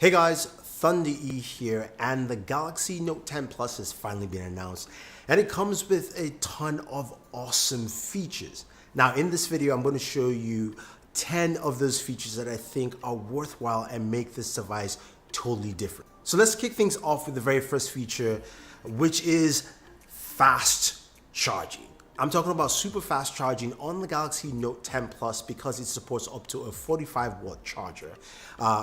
Hey guys, Thunder E here, and the Galaxy Note 10 Plus has finally been announced, and it comes with a ton of awesome features. Now in this video, I'm going to show you 10 of those features that I think are worthwhile and make this device totally different. So let's kick things off with the very first feature, which is fast charging. I'm talking about super fast charging on the Galaxy Note 10 Plus because it supports up to a 45-watt charger,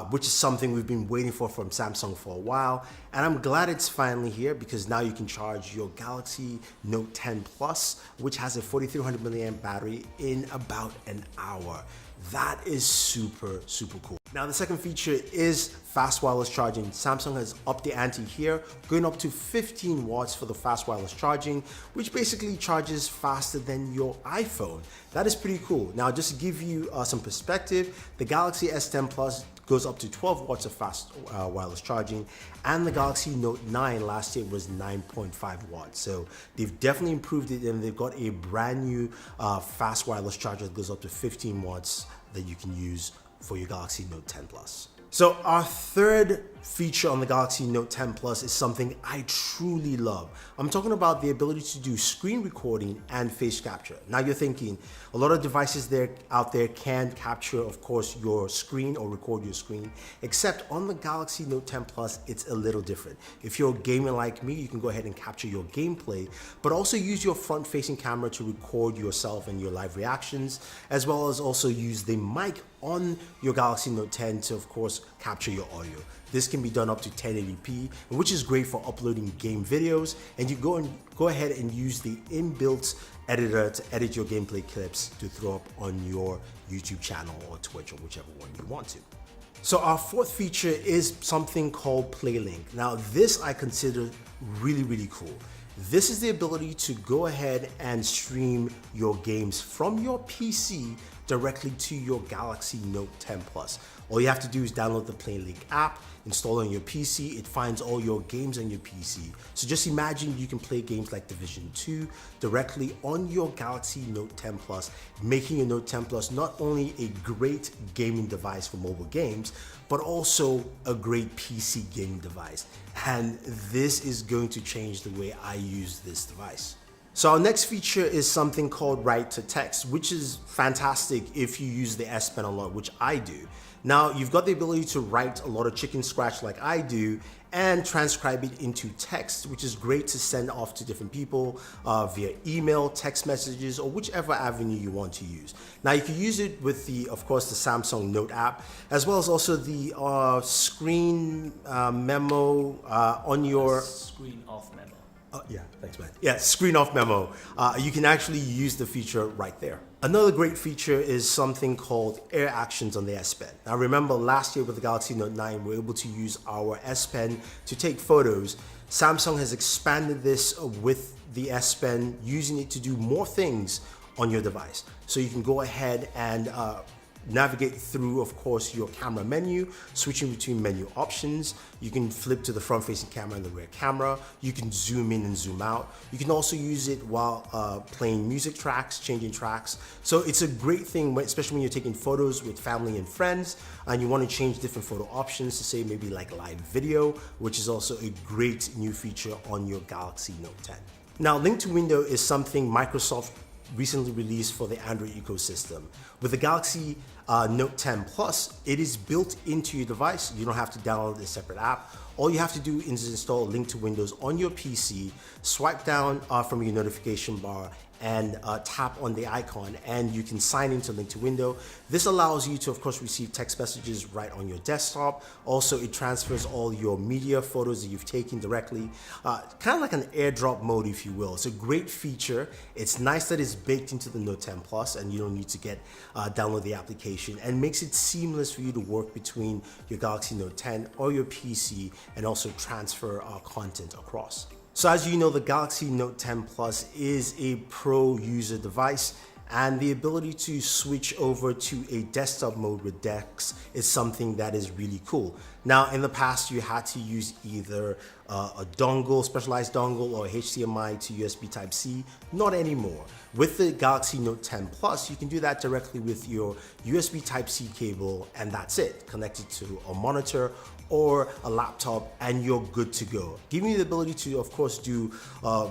which is something we've been waiting for from Samsung for a while. And I'm glad it's finally here because now you can charge your Galaxy Note 10 Plus, which has a 4300 milliamp battery, in about an hour. That is super cool. Now the second feature is fast wireless charging. Samsung has upped the ante here, going up to 15 watts for the fast wireless charging, which basically charges faster than your iPhone. That is pretty cool. Now just to give you some perspective, the Galaxy S10 Plus goes up to 12 watts of fast wireless charging, and the Galaxy Note 9 last year was 9.5 watts. So they've definitely improved it, and they've got a brand new fast wireless charger that goes up to 15 watts that you can use for your Galaxy Note 10 Plus. So our third feature on the Galaxy Note 10 Plus is something I truly love. I'm talking about the ability to do screen recording and face capture. Now you're thinking, a lot of devices out there can capture, of course, your screen or record your screen, except on the Galaxy Note 10 Plus, it's a little different. If you're a gamer like me, you can go ahead and capture your gameplay, but also use your front-facing camera to record yourself and your live reactions, as well as also use the mic on your Galaxy Note 10 to, of course, capture your audio. This can be done up to 1080p, which is great for uploading game videos, and you go ahead and use the inbuilt editor to edit your gameplay clips to throw up on your YouTube channel or Twitch or whichever one you want to. So our fourth feature is something called PlayLink. Now this I consider really cool. This is the ability to go ahead and stream your games from your PC directly to your Galaxy Note 10 Plus. All you have to do is download the PlayLink app, install it on your PC. It finds all your games on your PC. So just imagine you can play games like Division 2 directly on your Galaxy Note 10 Plus, making your Note 10 Plus not only a great gaming device for mobile games, but also a great PC gaming device. And this is going to change the way I use this device. So our next feature is something called write to text, which is fantastic if you use the S Pen a lot, which I do. Now you've got the ability to write a lot of chicken scratch like I do and transcribe it into text, which is great to send off to different people via email, text messages, or whichever avenue you want to use. Now you can use it with of course, the Samsung Note app, as well as also the screen memo on your screen off memo. Yeah, thanks, man. Yeah, screen off memo. You can actually use the feature right there. Another great feature is something called Air Actions on the S Pen. Now remember, last year with the Galaxy Note 9, we were able to use our S Pen to take photos. Samsung has expanded this with the S Pen, using it to do more things on your device. So you can go ahead and navigate through, of course, your camera menu, switching between menu options. You can flip to the front-facing camera and the rear camera. You can zoom in and zoom out. You can also use it while playing music tracks, changing tracks. So it's a great thing, especially when you're taking photos with family and friends and you want to change different photo options to say maybe like live video, which is also a great new feature on your Galaxy Note 10. Now, Link to Window is something Microsoft recently released for the Android ecosystem. With the Galaxy Note 10 Plus, it is built into your device. You don't have to download a separate app. All you have to do is install Link to Windows on your PC, swipe down from your notification bar, and tap on the icon, and you can sign into Link to Window. This allows you to, of course, receive text messages right on your desktop. Also, it transfers all your media photos that you've taken directly, kind of like an airdrop mode, if you will. It's a great feature. It's nice that it's baked into the Note 10 Plus, and you don't need to download the application, and makes it seamless for you to work between your Galaxy Note 10 or your PC and also transfer content across. So as you know, the Galaxy Note 10 Plus is a pro user device, and the ability to switch over to a desktop mode with DeX is something that is really cool. Now, in the past, you had to use either a dongle, specialized dongle, or HDMI to USB Type-C. Not anymore. With the Galaxy Note 10 Plus, you can do that directly with your USB Type-C cable, and that's it. Connect it to a monitor or a laptop, and you're good to go. Giving you the ability to, of course, do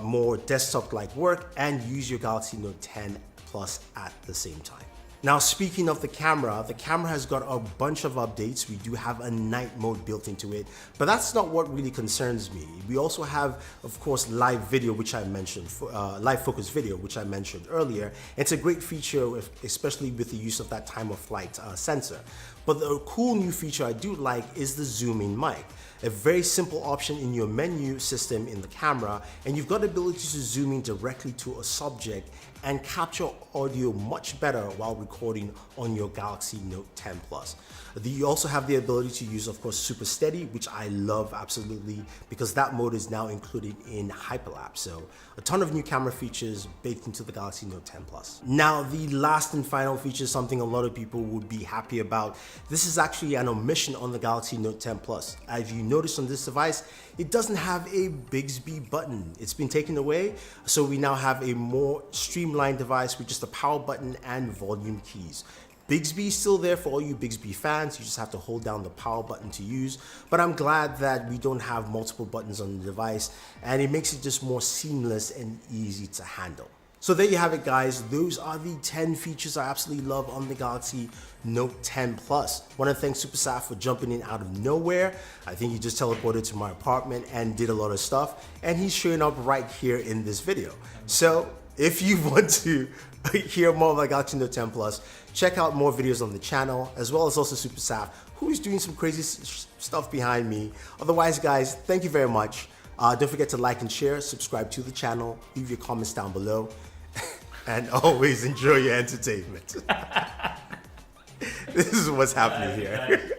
more desktop-like work and use your Galaxy Note 10 Plus at the same time. Now, speaking of the camera has got a bunch of updates. We do have a night mode built into it, but that's not what really concerns me. We also have, of course, live video, which I mentioned, live focus video, which I mentioned earlier. It's a great feature, especially with the use of that time of flight sensor. But the cool new feature I do like is the zoom in mic. A very simple option in your menu system in the camera, and you've got the ability to zoom in directly to a subject and capture audio much better while recording on your Galaxy Note 10 Plus. You also have the ability to use, of course, Super Steady, which I love absolutely because that mode is now included in Hyperlapse. So a ton of new camera features baked into the Galaxy Note 10 Plus. Now, the last and final feature is something a lot of people would be happy about. This is actually an omission on the Galaxy Note 10 Plus. As you notice on this device, it doesn't have a Bixby button. It's been taken away, so we now have a more streamlined device with just a power button and volume keys. Bixby is still there for all you Bixby fans. You just have to hold down the power button to use, but I'm glad that we don't have multiple buttons on the device, and it makes it just more seamless and easy to handle. So there you have it, guys. Those are the 10 features I absolutely love on the Galaxy Note 10 Plus. I want to thank SuperSaf for jumping in out of nowhere. I think he just teleported to my apartment and did a lot of stuff, and he's showing up right here in this video. So if you want to hear more about Galaxy Note 10 Plus, check out more videos on the channel, as well as also SuperSaf, who is doing some crazy stuff behind me. Otherwise, guys, thank you very much. Don't forget to like and share, subscribe to the channel, leave your comments down below, and always enjoy your entertainment. This is what's happening here.